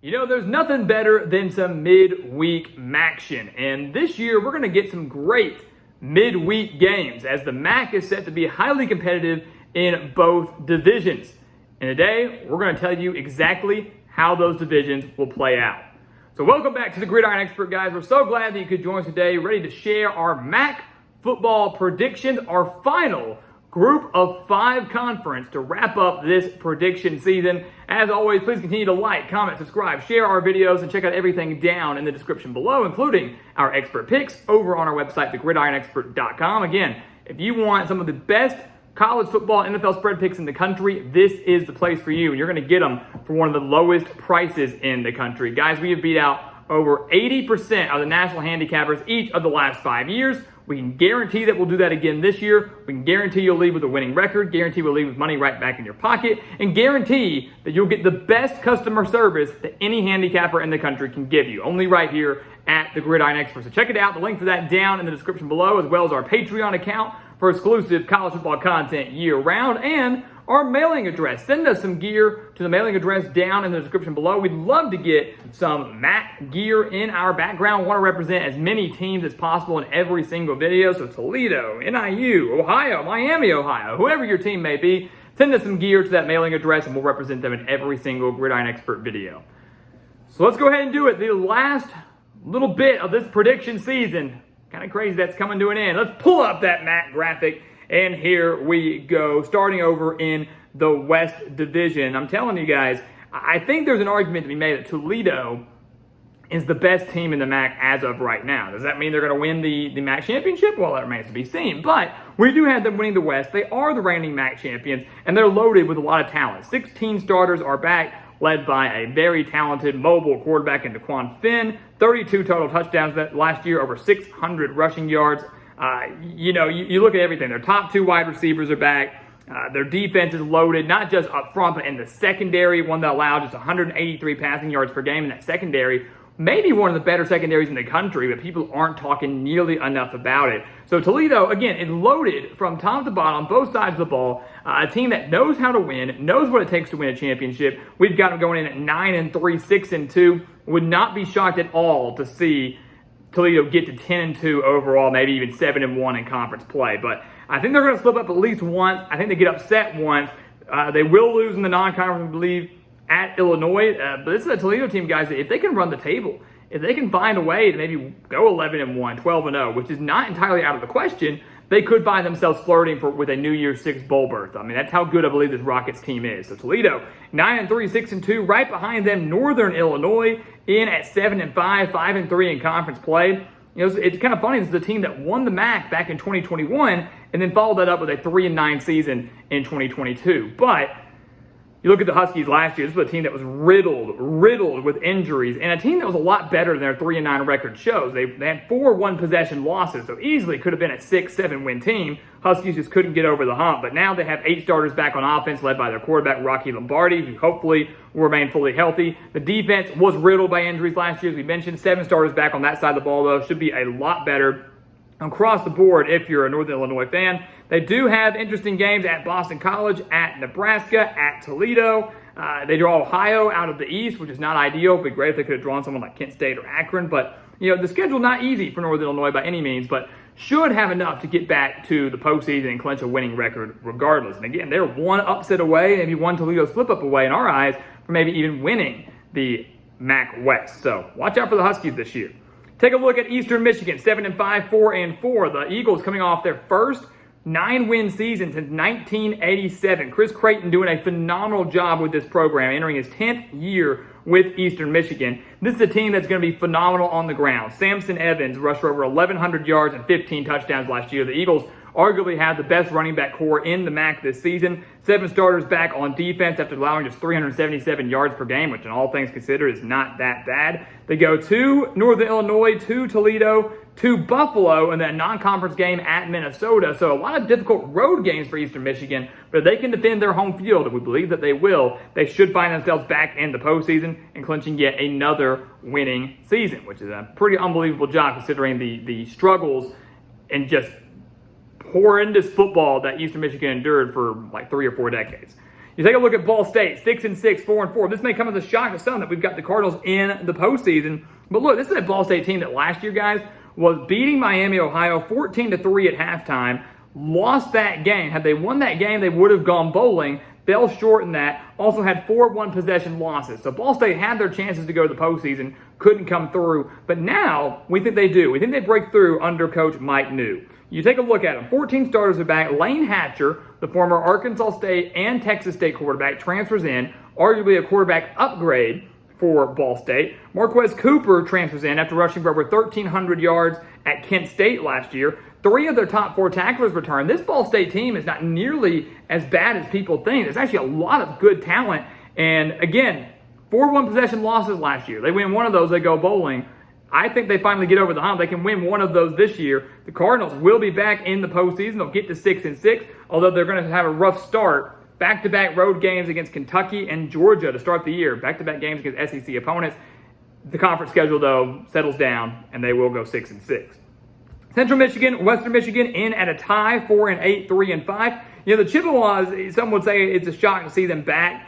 You know, there's nothing better than some midweek action. And this year, we're going to get some great midweek games as the MAC is set to be highly competitive in both divisions. And today, we're going to tell you exactly how those divisions will play out. So welcome back to the Gridiron Expert, guys. We're so glad that you could join us today, ready to share our MAC football predictions, our final Group of 5 conference to wrap up this prediction season. As always, please continue to like, comment, subscribe, share our videos, and check out everything down in the description below, including our expert picks over on our website, thegridironexpert.com. Again, if you want some of the best college football NFL spread picks in the country, this is the place for you, and you're going to get them for one of the lowest prices in the country. Guys, we have beat out over 80% of the national handicappers each of the last 5 years. We can guarantee that we'll do that again this year. We can guarantee you'll leave with a winning record, guarantee we'll leave with money right back in your pocket, and guarantee that you'll get the best customer service that any handicapper in the country can give you. Only right here at the Gridiron Expert. So check it out. The link for that down in the description below, as well as our Patreon account for exclusive college football content year-round, and our mailing address. Send us some gear to the mailing address down in the description below. We'd love to get some MAC gear in our background. Want to represent as many teams as possible in every single video. So Toledo, NIU, Ohio, Miami, Ohio, whoever your team may be, send us some gear to that mailing address and we'll represent them in every single Gridiron Expert video. So let's go ahead and do it. The last little bit of this prediction season. Kind of crazy that's coming to an end. Let's pull up that MAC graphic. And here we go, starting over in the West Division. I'm telling you guys, I think there's an argument to be made that Toledo is the best team in the MAC as of right now. Does that mean they're going to win the MAC championship? Well, that remains to be seen. But we do have them winning the West. They are the reigning MAC champions, and they're loaded with a lot of talent. 16 starters are back, led by a very talented mobile quarterback in DeQuan Finn. 32 total touchdowns that last year, over 600 rushing yards. You look at everything. Their top 2 wide receivers are back. Their defense is loaded, not just up front, but in the secondary, one that allowed just 183 passing yards per game in that secondary. Maybe one of the better secondaries in the country, but people aren't talking nearly enough about it. So Toledo, again, is loaded from top to bottom, both sides of the ball. A team that knows how to win, knows what it takes to win a championship. We've got them going in at 9-3, 6-2. Would not be shocked at all to see Toledo get to 10-2 overall, maybe even 7-1 in conference play. But I think they're going to slip up at least once. I think they get upset once. They will lose in the non-conference, I believe, at Illinois. But this is a Toledo team, guys, that if they can run the table, if they can find a way to maybe go 11-1, 12-0, which is not entirely out of the question, they could find themselves flirting with a New Year's Six bowl berth. I mean, that's how good I believe this Rockets team is. So Toledo, 9-3, 6-2. Right behind them, Northern Illinois in at 7-5, 5-3 in conference play. You know, it's kind of funny. This is a team that won the MAC back in 2021 and then followed that up with a 3-9 season in 2022. But you look at the Huskies last year, this was a team that was riddled with injuries, and a team that was a lot better than their 3-9 record shows. They had 4 one-possession losses, so easily could have been a 6-7 win team. Huskies just couldn't get over the hump, but now they have 8 starters back on offense, led by their quarterback, Rocky Lombardi, who hopefully will remain fully healthy. The defense was riddled by injuries last year, as we mentioned. 7 starters back on that side of the ball, though. Should be a lot better across the board if you're a Northern Illinois fan. They do have interesting games at Boston College, at Nebraska, at Toledo. They draw Ohio out of the East, which is not ideal. It'd be great if they could have drawn someone like Kent State or Akron. But, the schedule not easy for Northern Illinois by any means, but should have enough to get back to the postseason and clinch a winning record regardless. And again, they're one upset away, maybe one Toledo slip-up away in our eyes, from maybe even winning the MAC West. So watch out for the Huskies this year. Take a look at Eastern Michigan, 7-5, 4-4. The Eagles coming off their first 9-win season since 1987. Chris Creighton doing a phenomenal job with this program, entering his 10th year with Eastern Michigan. This is a team that's going to be phenomenal on the ground. Samson Evans rushed for over 1,100 yards and 15 touchdowns last year. The Eagles arguably have the best running back core in the MAC this season. 7 starters back on defense after allowing just 377 yards per game, which in all things considered is not that bad. They go to Northern Illinois, to Toledo, to Buffalo, and then a non-conference game at Minnesota. So a lot of difficult road games for Eastern Michigan, but if they can defend their home field, and we believe that they will, they should find themselves back in the postseason and clinching yet another winning season, which is a pretty unbelievable job considering the struggles and just horrendous football that Eastern Michigan endured for like 3 or 4 decades. You take a look at Ball State, 6-6, 4-4. This may come as a shock to some that we've got the Cardinals in the postseason. But look, this is a Ball State team that last year, guys, was beating Miami, Ohio 14-3 at halftime. Lost that game. Had they won that game, they would have gone bowling. Fell short in that. Also had 4 one-possession losses. So Ball State had their chances to go to the postseason. Couldn't come through. But now, we think they do. We think they break through under Coach Mike New. You take a look at them. 14 starters are back. Lane Hatcher, the former Arkansas State and Texas State quarterback, transfers in. Arguably a quarterback upgrade for Ball State. Marquez Cooper transfers in after rushing for over 1,300 yards at Kent State last year. 3 of their top 4 tacklers return. This Ball State team is not nearly as bad as people think. There's actually a lot of good talent. And again, 4 one-possession losses last year. They win one of those, they go bowling. I think they finally get over the hump. They can win one of those this year. The Cardinals will be back in the postseason. They'll get to 6-6, although they're going to have a rough start. Back-to-back road games against Kentucky and Georgia to start the year. Back-to-back games against SEC opponents. The conference schedule, though, settles down, and they will go 6-6. Central Michigan, Western Michigan in at a tie, 4-8, 3-5. You know, the Chippewas, some would say it's a shock to see them back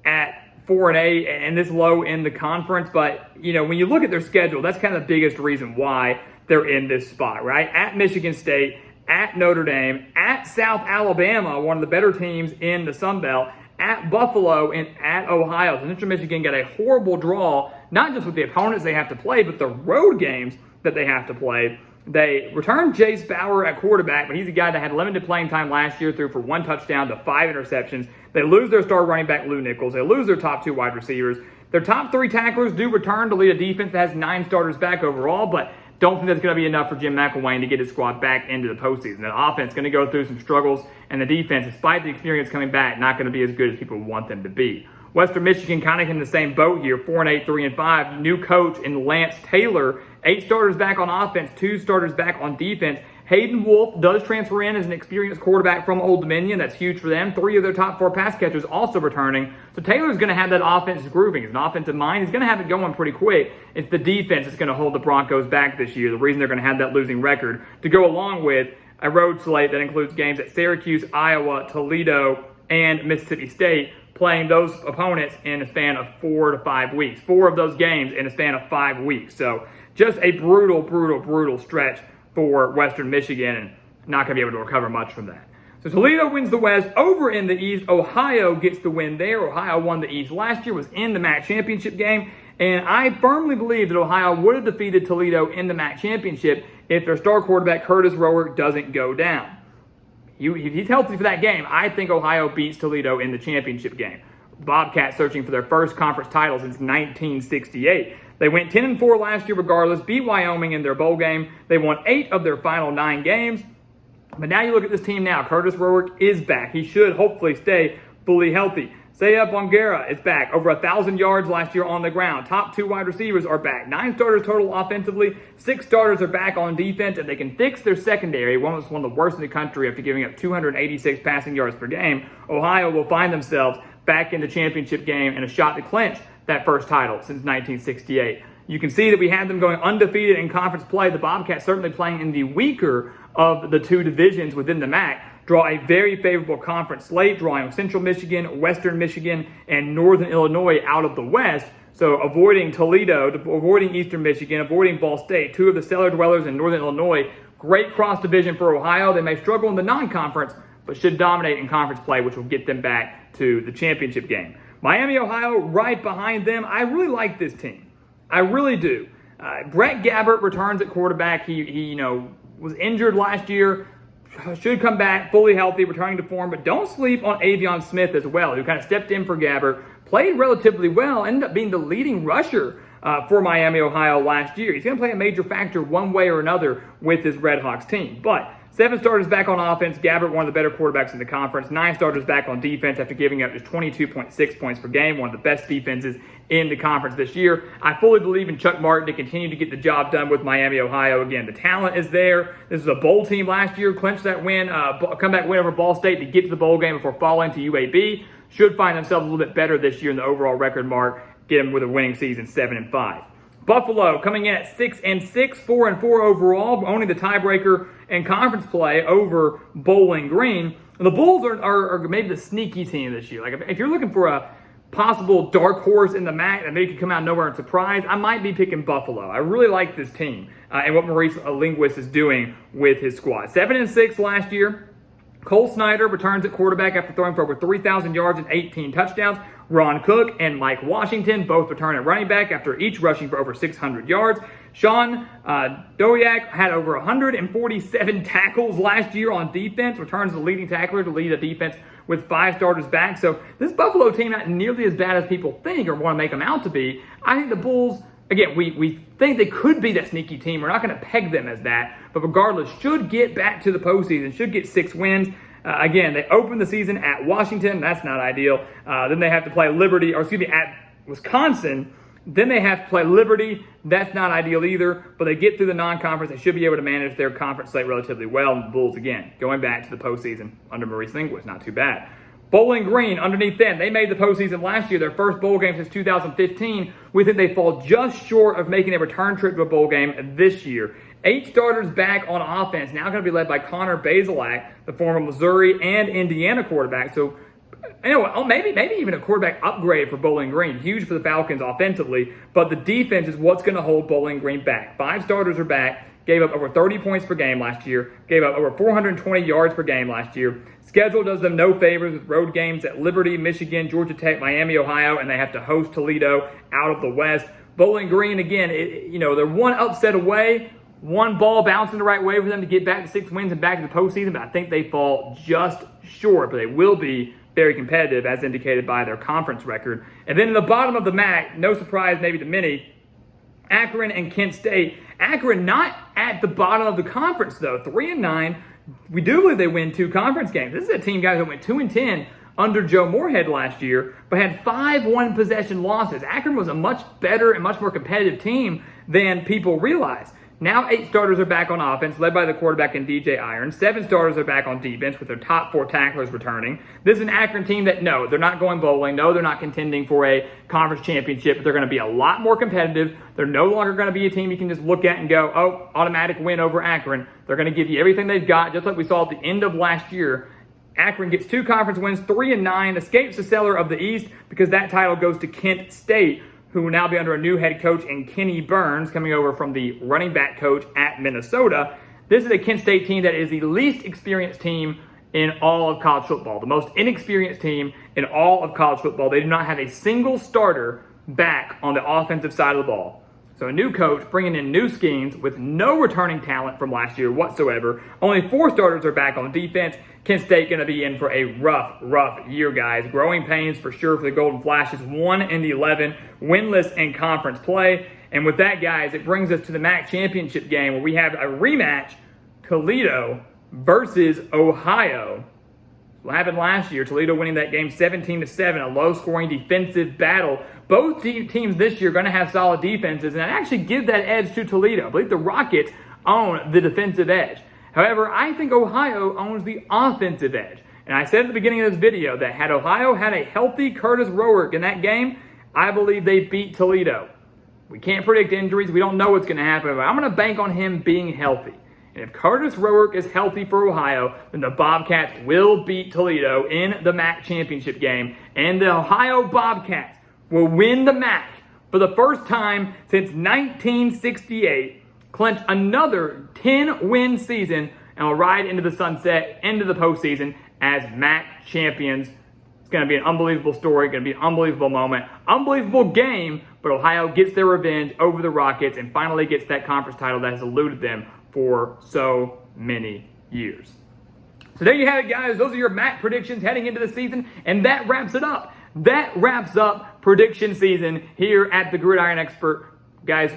at 4-8 and this low in the conference. But, you know, when you look at their schedule, that's kind of the biggest reason why they're in this spot, right? At Michigan State, at Notre Dame, at South Alabama, one of the better teams in the Sun Belt, at Buffalo, and at Ohio. So Central Michigan got a horrible draw, not just with the opponents they have to play, but the road games that they have to play. They returned Jace Bauer at quarterback, but he's a guy that had limited playing time last year, threw for 1 touchdown to 5 interceptions. They lose their star running back, Lou Nichols. They lose their top 2 wide receivers. Their top 3 tacklers do return to lead a defense that has 9 starters back overall, but don't think that's going to be enough for Jim McElwain to get his squad back into the postseason. The offense is going to go through some struggles, and the defense, despite the experience coming back, not going to be as good as people want them to be. Western Michigan kind of in the same boat here, 4-8, 3-5. New coach in Lance Taylor. 8 starters back on offense, 2 starters back on defense. Hayden Wolf does transfer in as an experienced quarterback from Old Dominion. That's huge for them. 3 of their top 4 pass catchers also returning. So Taylor's going to have that offense grooving. It's an offensive mind. He's going to have it going pretty quick. It's the defense that's going to hold the Broncos back this year. The reason they're going to have that losing record to go along with a road slate that includes games at Syracuse, Iowa, Toledo, and Mississippi State, playing those opponents in a span of 4 to 5 weeks. 4 of those games in a span of 5 weeks. So just a brutal stretch for Western Michigan, and not going to be able to recover much from that. So Toledo wins the West. Over in the East, Ohio gets the win there. Ohio won the East last year, was in the MAC championship game, and I firmly believe that Ohio would have defeated Toledo in the MAC championship if their star quarterback, Curtis Rower, doesn't go down. If he's healthy for that game, I think Ohio beats Toledo in the championship game. Bobcats searching for their first conference title since 1968. They went 10-4 last year regardless, beat Wyoming in their bowl game. They won 8 of their final 9 games. But now you look at this team now. Curtis Rourke is back. He should hopefully stay fully healthy. Seiya Bongera is back. Over 1,000 yards last year on the ground. Top 2 wide receivers are back. 9 starters total offensively. 6 starters are back on defense. If they can fix their secondary, one of the worst in the country after giving up 286 passing yards per game, Ohio will find themselves back in the championship game and a shot to clinch that first title since 1968. You can see that we had them going undefeated in conference play. The Bobcats certainly playing in the weaker of the 2 divisions within the MAC. Draw a very favorable conference slate, drawing Central Michigan, Western Michigan, and Northern Illinois out of the West. So avoiding Toledo, avoiding Eastern Michigan, avoiding Ball State, 2 of the cellar dwellers in Northern Illinois. Great cross division for Ohio. They may struggle in the non-conference, but should dominate in conference play, which will get them back to the championship game. Miami, Ohio, right behind them. I really like this team. I really do. Brett Gabbert returns at quarterback. He was injured last year. Should come back fully healthy, returning to form. But don't sleep on Avion Smith as well, who kind of stepped in for Gabbert. Played relatively well. Ended up being the leading rusher for Miami, Ohio last year. He's going to play a major factor one way or another with his Red Hawks team. But 7 starters back on offense. Gabbert, one of the better quarterbacks in the conference. 9 starters back on defense after giving up just 22.6 points per game. One of the best defenses in the conference this year. I fully believe in Chuck Martin to continue to get the job done with Miami, Ohio. Again, the talent is there. This is a bowl team last year. Clinched that win, comeback win over Ball State to get to the bowl game before falling to UAB. Should find themselves a little bit better this year in the overall record mark. Get them with a winning season, 7-5. Buffalo coming in at 6-6, 4-4 overall, owning the tiebreaker in conference play over Bowling Green. The Bulls are maybe the sneaky team this year. Like if you're looking for a possible dark horse in the MAC that maybe could come out of nowhere and surprise, I might be picking Buffalo. I really like this team and what Maurice Linguist is doing with his squad. 7-6 last year. Cole Snyder returns at quarterback after throwing for over 3,000 yards and 18 touchdowns. Ron Cook and Mike Washington both return at running back after each rushing for over 600 yards. Sean Doyak had over 147 tackles last year on defense, returns the leading tackler to lead a defense with 5 starters back. So this Buffalo team not nearly as bad as people think or want to make them out to be. I think the Bulls, again, we think they could be that sneaky team. We're not going to peg them as that. But regardless, should get back to the postseason, should get 6 wins. Again, they open the season at Washington. That's not ideal. Then they have to play at Wisconsin. Then they have to play Liberty. That's not ideal either. But they get through the non-conference. They should be able to manage their conference slate relatively well. And the Bulls, again, going back to the postseason under Maurice Linguist, not too bad. Bowling Green, underneath them, they made the postseason last year, their first bowl game since 2015. We think they fall just short of making a return trip to a bowl game this year. 8 starters back on offense, now going to be led by Connor Bazelak, the former Missouri and Indiana quarterback. So, maybe even a quarterback upgrade for Bowling Green. Huge for the Falcons offensively, but the defense is what's going to hold Bowling Green back. 5 starters are back. Gave up over 30 points per game last year, gave up over 420 yards per game last year. Schedule does them no favors with road games at Liberty, Michigan, Georgia Tech, Miami, Ohio, and they have to host Toledo out of the West. Bowling Green, again, they're one upset away, one ball bouncing the right way for them to get back to 6 wins and back to the postseason, but I think they fall just short, but they will be very competitive as indicated by their conference record. And then in the bottom of the MAC, no surprise maybe to many, Akron and Kent State. Akron not at the bottom of the conference though, 3-9. We do believe they win 2 conference games. This is a team, guys, that went 2-10 under Joe Moorhead last year, but had 5 one-possession losses. Akron was a much better and much more competitive team than people realize. Now 8 starters are back on offense, led by the quarterback in DJ Irons. 7 starters are back on defense with their top 4 tacklers returning. This is an Akron team that, no, they're not going bowling. No, they're not contending for a conference championship, but they're going to be a lot more competitive. They're no longer going to be a team you can just look at and go, oh, automatic win over Akron. They're going to give you everything they've got, just like we saw at the end of last year. Akron gets 2 conference wins, 3-9, escapes the cellar of the East because that title goes to Kent State, who will now be under a new head coach in Kenny Burns, coming over from the running back coach at Minnesota. This is a Kent State team that is the least experienced team in all of college football, the most inexperienced team in all of college football. They do not have a single starter back on the offensive side of the ball. So a new coach bringing in new schemes with no returning talent from last year whatsoever. Only 4 starters are back on defense. Kent State going to be in for a rough year, guys. Growing pains for sure for the Golden Flashes. 1-11, winless in conference play. And with that, guys, it brings us to the MAC championship game where we have a rematch, Toledo versus Ohio. What happened last year, Toledo winning that game 17-7, a low-scoring defensive battle. Both teams this year are going to have solid defenses, and I actually give that edge to Toledo. I believe the Rockets own the defensive edge. However, I think Ohio owns the offensive edge. And I said at the beginning of this video that had Ohio had a healthy Curtis Rourke in that game, I believe they beat Toledo. We can't predict injuries. We don't know what's going to happen, but I'm going to bank on him being healthy. And if Curtis Rourke is healthy for Ohio, then the Bobcats will beat Toledo in the MAC championship game. And the Ohio Bobcats will win the MAC for the first time since 1968. Clinch another 10-win season and will ride into the sunset, into the postseason as MAC champions. It's going to be an unbelievable story, going to be an unbelievable moment, unbelievable game, but Ohio gets their revenge over the Rockets and finally gets that conference title that has eluded them for so many years. So there you have it, guys. Those are your MAC predictions heading into the season, and that wraps it up. That wraps up prediction season here at the Gridiron Expert. Guys,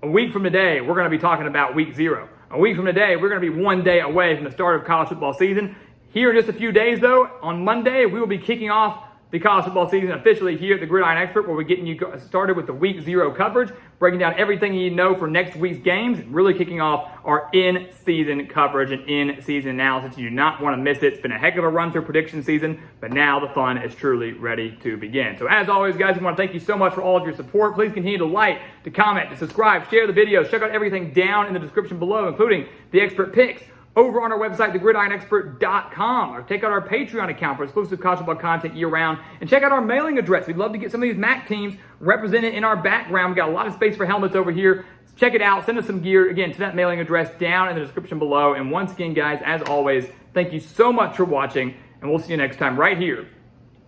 a week from today, we're going to be talking about week 0. A week from today, we're going to be 1 day away from the start of college football season. Here in just a few days, though, on Monday, we will be kicking off the college football season officially here at the Gridiron Expert, where we're getting you started with the week 0 coverage, breaking down everything you need to know for next week's games, and really kicking off our in-season coverage and in-season analysis. You do not want to miss it. It's been a heck of a run through prediction season, but now the fun is truly ready to begin. So as always, guys, we want to thank you so much for all of your support. Please continue to like, to comment, to subscribe, share the videos. Check out everything down in the description below, including the expert picks, over on our website, thegridironexpert.com, or check out our Patreon account for exclusive college football content year-round, and check out our mailing address. We'd love to get some of these MAC teams represented in our background. We've got a lot of space for helmets over here. Check it out. Send us some gear, again, to that mailing address down in the description below. And once again, guys, as always, thank you so much for watching, and we'll see you next time right here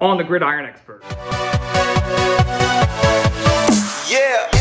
on The Gridiron Expert. Yeah.